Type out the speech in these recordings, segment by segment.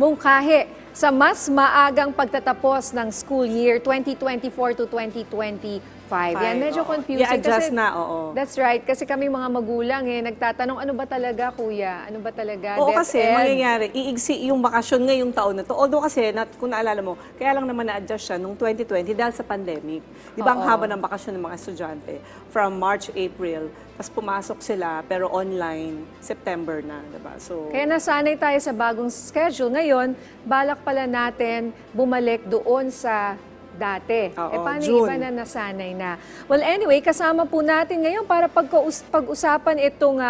Mungkahi sa mas maagang pagtatapos ng school year 2024 to 2025. Yan, medyo confusing. I-adjust kasi, na, oo. That's right. Kasi kami mga magulang nagtatanong, ano ba talaga, kuya? Ano ba talaga? Oo, kasi DepEd? mangyayari, iigsi yung bakasyon ngayong taon na to. Although kasi, kung naalala mo, kaya lang naman na-adjust siya noong 2020 dahil sa pandemic. Di ba ang Oo. haba ng bakasyon ng mga estudyante? From March, April, tapos pumasok sila, pero online, September na, di ba? So, Kaya nasanay tayo sa bagong schedule. Ngayon, balak pala natin bumalik doon sa dati. Oo, Paano June. iba na nasanay na? Well, anyway, kasama po natin ngayon para pag-usapan itong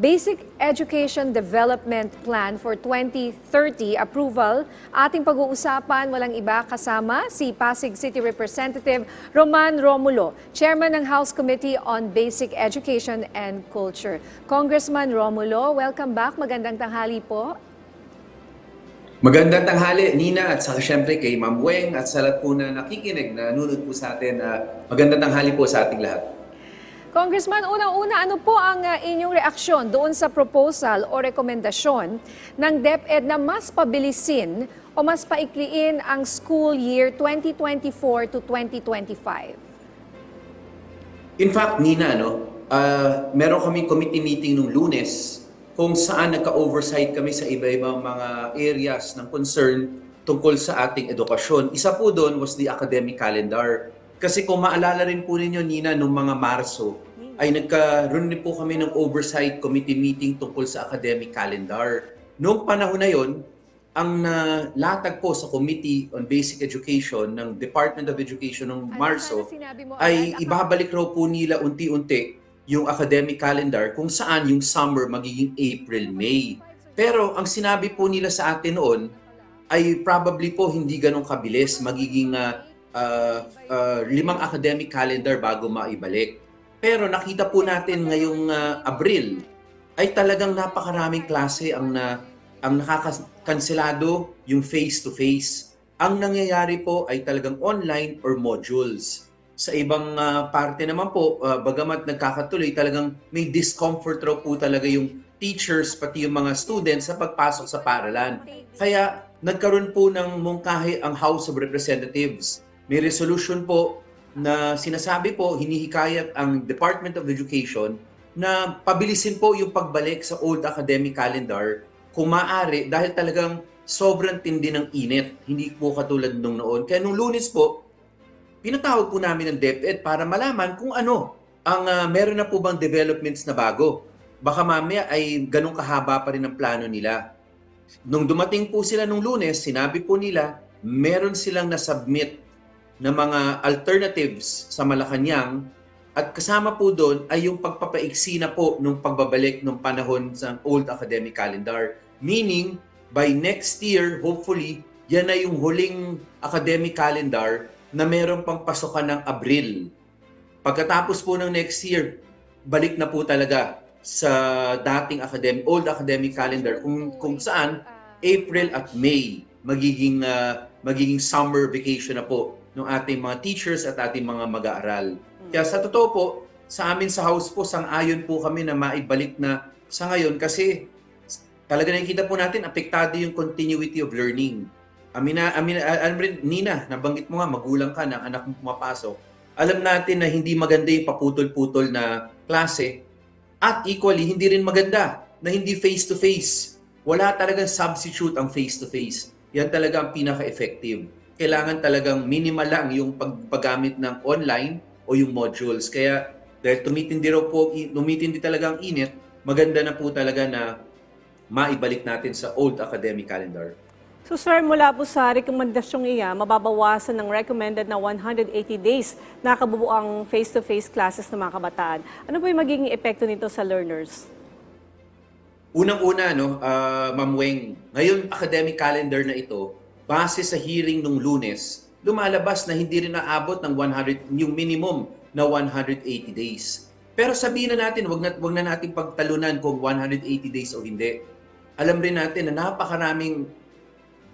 Basic Education Development Plan for 2030 approval. Ating pag-uusapan, walang iba, kasama si Pasig City Representative Roman Romulo, Chairman ng House Committee on Basic Education and Culture. Congressman Romulo, welcome back. Magandang tanghali po. Magandang tanghali, Nina, at saka syempre kay Ma'am Weng at sa lahat po na nakikinig, na nanonood po sa atin. Magandang tanghali po sa ating lahat. Congressman, unang-una, ano po ang inyong reaksyon doon sa proposal o rekomendasyon ng DepEd na mas pabilisin o mas paikliin ang school year 2024 to 2025? In fact, Nina, meron kaming committee meeting nung Lunes kung saan nagka-oversight kami sa iba-ibang mga areas ng concern tungkol sa ating edukasyon. Isa po doon was the academic calendar. Kasi kung maalala rin po ninyo, Nina, noong mga Marso, ay nagkaroon din po kami ng oversight committee meeting tungkol sa academic calendar. Noong panahon na yon, ang latag po sa Committee on Basic Education ng Department of Education noong Marso ay ibabalik raw po nila unti-unti yung academic calendar kung saan yung summer magiging April, May. Pero ang sinabi po nila sa atin noon ay probably po hindi ganun kabilis, magiging 5 academic calendar bago maibalik. Pero nakita po natin ngayong Abril ay talagang napakaraming klase ang nakakakanselado, yung face-to-face. Ang nangyayari po ay talagang online or modules. Sa ibang parte naman po, bagamat nagkakatuloy, talagang may discomfort raw po talaga yung teachers, pati yung mga students sa pagpasok sa paaralan. Kaya nagkaroon po ng mungkahi ang House of Representatives. May resolution po na sinasabi po, hinihikayat ang Department of Education na pabilisin po yung pagbalik sa old academic calendar kung maaari dahil talagang sobrang tindi ng init. Hindi po katulad nung noon. Kaya nung Lunes po, pinatawag po namin ng DepEd para malaman kung ano ang meron na po bang developments na bago. Baka mamaya ay ganun kahaba pa rin ang plano nila. Nung dumating po sila nung Lunes, sinabi po nila meron silang nasubmit na mga alternatives sa Malacanang at kasama po doon ay yung pagpapaiksi na po nung pagbabalik ng panahon sa old academic calendar. Meaning, by next year, hopefully, yan na yung huling academic calendar na meron pang pasokan ng Abril. Pagkatapos po ng next year, balik na po talaga sa dating old academic calendar kung saan April at May magiging summer vacation na po ng ating mga teachers at ating mga mag-aaral. Kaya sa totoo po, sa amin sa house po, sang-ayon po kami na maibalik na sa ngayon kasi talaga nakikita po natin, apektado yung continuity of learning. Nina, nabanggit mo nga, magulang ka ng anak mo pumapasok. Alam natin na hindi maganda yung paputol-putol na klase at equally, hindi rin maganda na hindi face-to-face. Wala talagang substitute ang face-to-face. Yan talaga ang pinaka-effective. Kailangan talagang minimal lang yung paggamit ng online o yung modules. Kaya dahil tumitindi talaga ang init, maganda na po talaga na maibalik natin sa old academic calendar. So sir, mula po sa rekomendasyong iyan, mababawasan ng recommended na 180 days na kabubuang face-to-face classes ng mga kabataan. Ano po yung magiging epekto nito sa learners? Unang-una, Ma'am Weng, ngayon academic calendar na ito, base sa hearing nung Lunes, lumalabas na hindi rin naabot ng yung minimum na 180 days. Pero sabihin na natin, wag na natin pagtalunan kung 180 days o hindi. Alam rin natin na napakaraming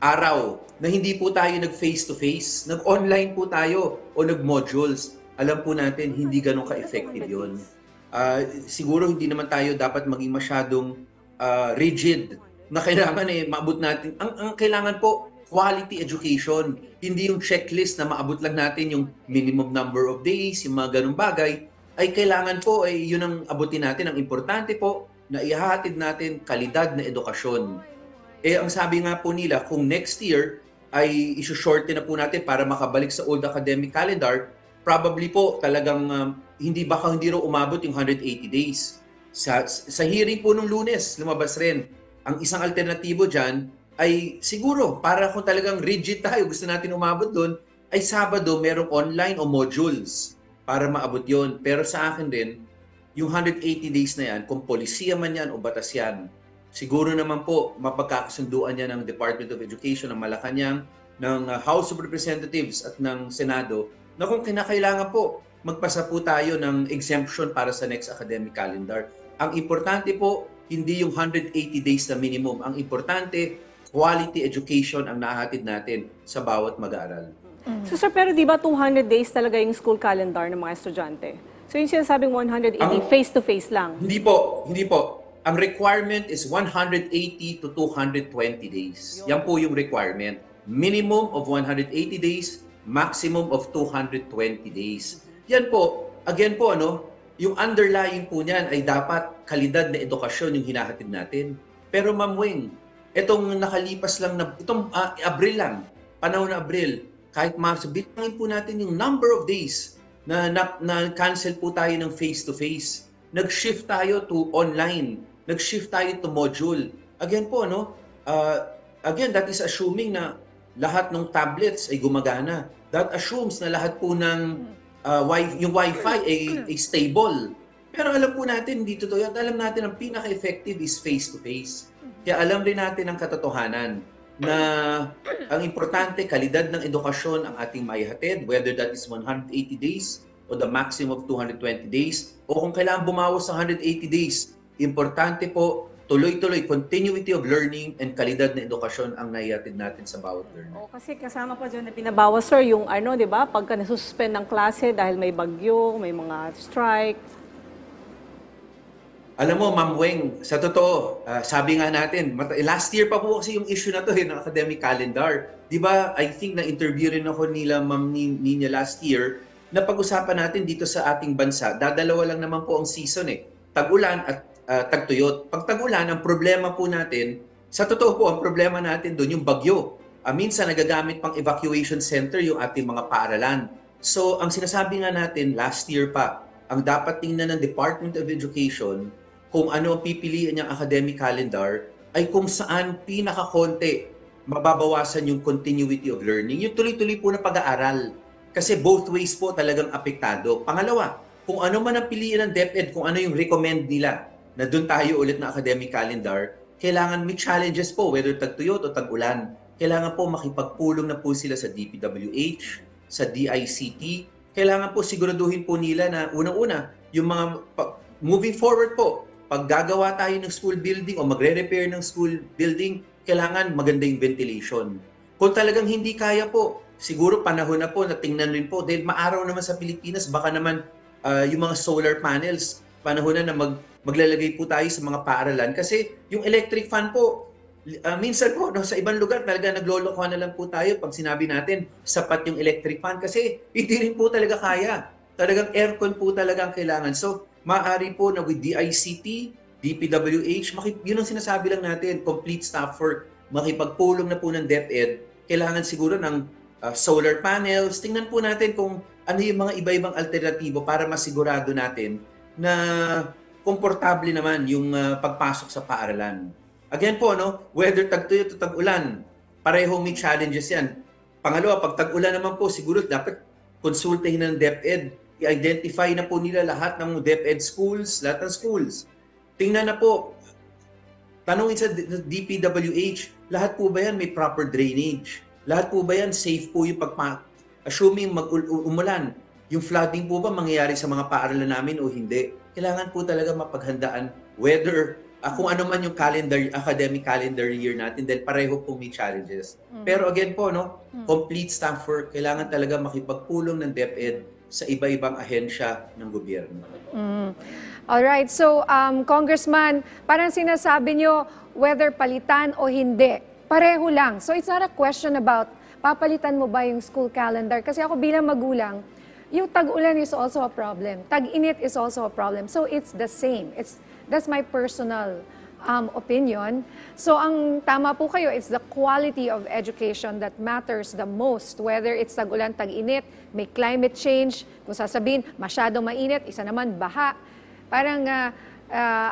araw na hindi po tayo nag-face-to-face, nag-online po tayo o nag-modules. Alam po natin, hindi ganun ka-effective yun. Siguro hindi naman tayo dapat maging masyadong rigid na kailangan maabot natin. Ang kailangan po, quality education. Hindi yung checklist na maabot lang natin yung minimum number of days, yung mga ganung bagay. Ay kailangan po, yun ang abutin natin. Ang importante po, na ihahatid natin kalidad na edukasyon. Ang sabi nga po nila, kung next year ay isu-shorten na po natin para makabalik sa old academic calendar, probably po talagang hindi raw umabot yung 180 days. Sa hearing po nung Lunes, lumabas rin. Ang isang alternatibo dyan ay siguro, para kung talagang rigid tayo, gusto natin umabot doon, ay Sabado merong online o modules para maabot yon. Pero sa akin din, yung 180 days na yan, kung polisiya man yan o batas yan, siguro naman po mapagkakasunduan yan ng Department of Education ng Malacanang, ng House of Representatives at ng Senado, na kung kinakailangan po, magpasa po tayo ng exemption para sa next academic calendar. Ang importante po, hindi yung 180 days na minimum. Ang importante, quality education ang nahatid natin sa bawat mag-aaral. So sir, pero di ba 200 days talaga yung school calendar ng mga estudyante? So yung sinasabing 180, face-to-face lang? Hindi po. Ang requirement is 180 to 220 days. Yan po yung requirement. Minimum of 180 days, maximum of 220 days. Yan po, again po, yung underlying po niyan ay dapat kalidad na edukasyon yung hinahatid natin. Pero Ma'am Weng, itong nakalipas lang itong Abril lang, panahon na Abril, kahit bilangin po natin yung number of days na cancel po tayo ng face-to-face. Nag-shift tayo to online. Nag-shift tayo to module. Again po, again, that is assuming na lahat ng tablets ay gumagana. That assumes na lahat po ng yung Wi-Fi ay stable. Pero alam po natin, hindi totoo yan. Alam natin ang pinaka-effective is face-to-face. Kaya alam rin natin ang katotohanan na ang importante, kalidad ng edukasyon ang ating maihatid, whether that is 180 days o the maximum of 220 days, o kung kailangan bumawas sa 180 days, importante po, tuloy-tuloy, continuity of learning and kalidad na edukasyon ang naihatid natin sa bawat learner. Kasi kasama pa dyan na binabawas, sir, yung di ba, pagka nasususpend ng klase dahil may bagyo, may mga strike. Alam mo, Ma'am Weng, sa totoo, sabi nga natin, last year pa po kasi yung issue na to ng academic calendar. Di ba, I think na-interview rin ako nila Ma'am Nina last year, na pag-usapan natin dito sa ating bansa, dadalawa lang naman po ang season tag-ulan at tagtuyot. Pag tag-ulan, ang problema po natin, sa totoo po, ang problema natin doon yung bagyo. Minsan nagagamit pang evacuation center yung ating mga paaralan. So, ang sinasabi nga natin, last year pa, ang dapat tingnan ng Department of Education, kung ano ang pipiliin niyang academic calendar, ay kung saan pinakakonti mababawasan yung continuity of learning, yung tuloy-tuloy po na pag-aaral. Kasi both ways po talagang apektado. Pangalawa, kung ano man ang piliin ng DepEd, kung ano yung recommend nila na doon tayo ulit na academic calendar, kailangan may challenges po, whether tagtuyot o tag-ulan. Kailangan po makipagpulong na po sila sa DPWH, sa DICT. Kailangan po siguraduhin po nila na unang-una, yung mga moving forward po, pag gagawa tayo ng school building o magre-repair ng school building, kailangan maganda yung ventilation. Kung talagang hindi kaya po, siguro panahon na po na tingnan rin po, dahil maaraw naman sa Pilipinas, baka naman yung mga solar panels, panahon na maglalagay po tayo sa mga paaralan. Kasi yung electric fan po, minsan po, sa ibang lugar, talaga naglolokohan na lang po tayo pag sinabi natin, sapat yung electric fan. Kasi hindi rin po talaga kaya. Talagang aircon po talaga ang kailangan. So, maaari po na with DICT, DPWH, yun ang sinasabi lang natin, complete staff work, makipagpulong na po ng DepEd, kailangan siguro ng solar panels. Tingnan po natin kung ano yung mga iba-ibang alternatibo para masigurado natin na komportable naman yung pagpasok sa paaralan. Again po, whether tag-tuyot o tag-ulan, parehong may challenges yan. Pangalawa, pag tag-ulan naman po, siguro dapat konsultahin ng DepEd, i-identify na po nila lahat ng DepEd schools, lahat ng schools. Tingnan na po, tanungin sa DPWH, lahat po ba yan may proper drainage? Lahat po ba yan safe po yung assuming umulan, yung flooding po ba mangyayari sa mga paaralan namin o hindi? Kailangan po talaga mapaghandaan whether kung ano man yung academic calendar year natin dahil pareho po may challenges. Pero again po, complete staff work, kailangan talaga makipagpulong ng DepEd sa iba-ibang ahensya ng gobyerno. Alright, so Congressman, parang sinasabi nyo whether palitan o hindi, pareho lang. So it's not a question about papalitan mo ba yung school calendar. Kasi ako bilang magulang, yung tag-ulan is also a problem. Tag-init is also a problem. So it's the same. That's my personal opinion. So ang tama po kayo, it's the quality of education that matters the most. Whether it's tag-ulan, tag-init, may climate change, kung sasabihin masyadong mainit, isa naman baha. Parang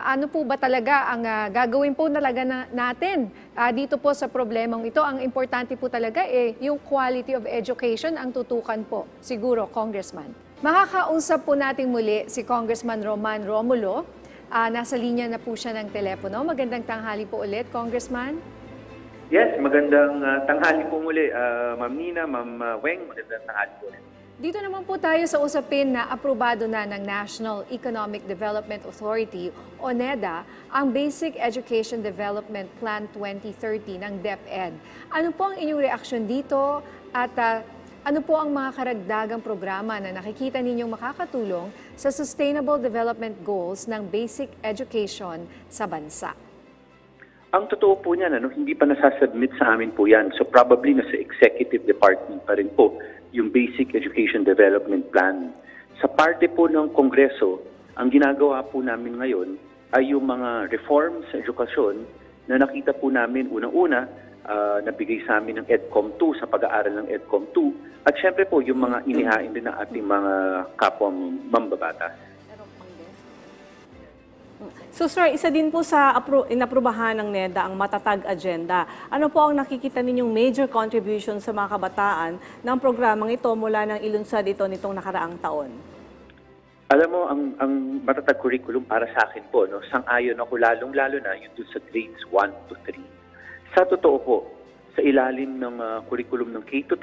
ano po ba talaga ang gagawin po talaga natin dito po sa problemang ito? Ang importante po talaga yung quality of education ang tutukan po. Siguro, Congressman. Makakausap po natin muli si Congressman Roman Romulo. Nasa linya na po siya ng telepono. Magandang tanghali po ulit, Congressman. Yes, magandang tanghali po muli, Ma'am Nina, Ma'am Weng, magandang tanghali po ulit. Dito naman po tayo sa usapin na aprobado na ng National Economic Development Authority o NEDA ang Basic Education Development Plan 2030 ng DepEd. Ano po ang inyong reaksyon dito at ano po ang mga karagdagang programa na nakikita ninyong makakatulong sa Sustainable Development Goals ng basic education sa bansa? Ang totoo po niyan, hindi pa nasasubmit sa amin po yan. So probably nasa executive department pa rin po yung Basic Education Development Plan. Sa parte po ng Kongreso, ang ginagawa po namin ngayon ay yung mga reforms sa edukasyon na nakita po namin unang-una, nabigay sa amin ng EDCOM 2 sa pag-aaral ng EDCOM 2 at syempre po yung mga inihain din ng ating mga kapwa mambabatas. So sir, isa din po sa inaprubahan ng NEDA ang matatag agenda. Ano po ang nakikita ninyong major contribution sa mga kabataan ng programang ito mula nang ilunsad ito nitong nakaraang taon? Alam mo, ang matatag curriculum para sa akin po, sang-ayon ako lalong-lalo na yung sa grades 1 to 3. Sa totoo po, sa ilalim ng curriculum ng K-12,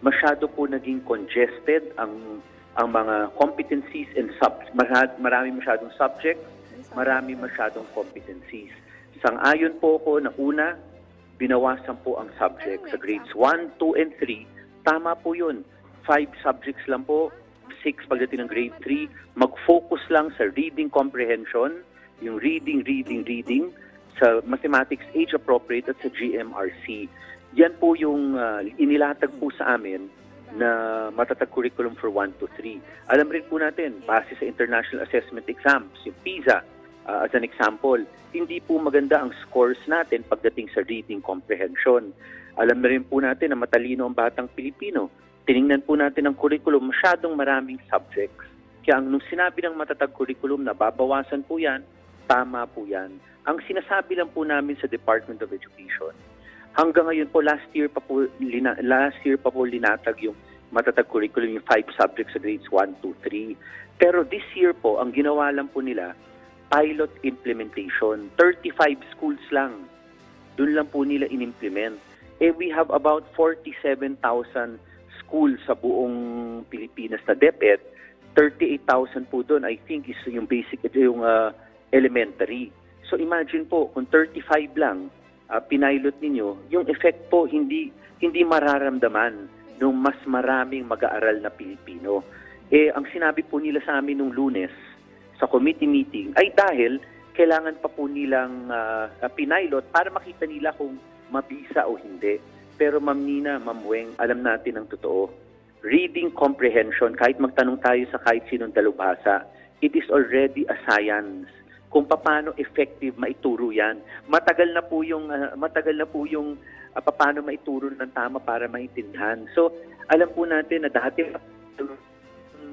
masyado po naging congested ang mga competencies and marami masyadong subjects, marami masyadong competencies. Sang-ayon po ako na una, binawasan po ang subject sa grades 1, 2, and 3. Tama po yun. 5 subjects lang po, 6 pagdating ng grade 3. Mag-focus lang sa reading comprehension, yung reading, sa mathematics age-appropriate at sa GMRC. Yan po yung inilatag po sa amin na matatag curriculum for 1 to 3. Alam rin po natin, base sa international assessment exams, yung PISA, as an example, hindi po maganda ang scores natin pagdating sa reading comprehension. Alam rin po natin na matalino ang batang Pilipino. Tiningnan po natin ang curriculum, masyadong maraming subjects. Kaya nung sinabi ng matatag curriculum na babawasan po yan, tama po yan. Ang sinasabi lang po namin sa Department of Education, hanggang ngayon po, last year pa po linatag yung matatag curriculum, yung 5 subjects sa grades 1, 2, 3. Pero this year po, ang ginawa lang po nila, pilot implementation. 35 schools lang. Doon lang po nila in-implement. We have about 47,000 schools sa buong Pilipinas na DepEd. 38,000 po doon, I think, is yung basic, yung elementary. So imagine po, kung 35 lang, pinilot ninyo, yung effect po hindi mararamdaman ng mas maraming mag-aaral na Pilipino. Ang sinabi po nila sa amin nung Lunes sa committee meeting ay dahil kailangan pa po nilang pinilot para makita nila kung mabisa o hindi. Pero Ma'am Nina, Ma'am Weng, alam natin ang totoo. Reading comprehension, kahit magtanong tayo sa kahit sinong dalubhasa, it is already a science. Kung paano effective maituro yan. Matagal na po yung paano maituro ng tama para maintindihan. So, alam po natin na dati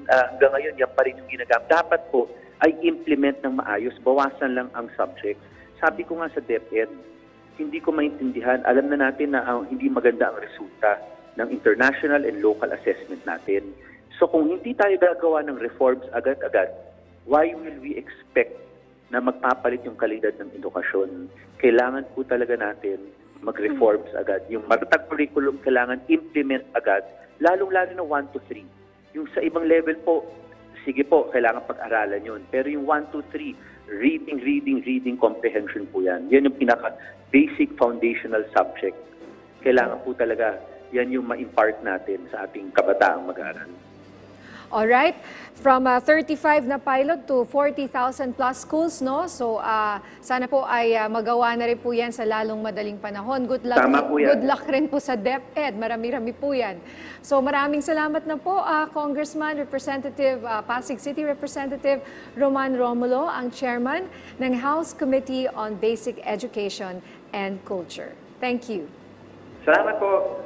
hanggang ngayon yan pa rin yung ginagamit. Dapat po ay implement ng maayos, bawasan lang ang subject. Sabi ko nga sa DepEd, hindi ko maintindihan. Alam na natin na hindi maganda ang resulta ng international and local assessment natin. So kung hindi tayo gagawa ng reforms agad-agad, why will we expect na magpapalit yung kalidad ng edukasyon? Kailangan po talaga natin mag-reforms agad. Yung matatag curriculum kailangan implement agad, lalong-lalo na 1 to 3. Yung sa ibang level po, sige po, kailangan pag-aralan yun. Pero yung 1, 2, 3, reading comprehension po yan. Yan yung pinaka-basic foundational subject. Kailangan po talaga, yan yung ma-impart natin sa ating kabataang mag-aaral. Alright? From 35 na pilot to 40,000 plus schools, no? So, sana po ay magawa na rin po yan sa lalong madaling panahon. Good luck, Tama po yan. good luck rin po sa DepEd. Marami-rami po yan. So, maraming salamat na po, Congressman, Representative, Pasig City Representative Roman Romulo, ang chairman ng House Committee on Basic Education and Culture. Thank you. Salamat po.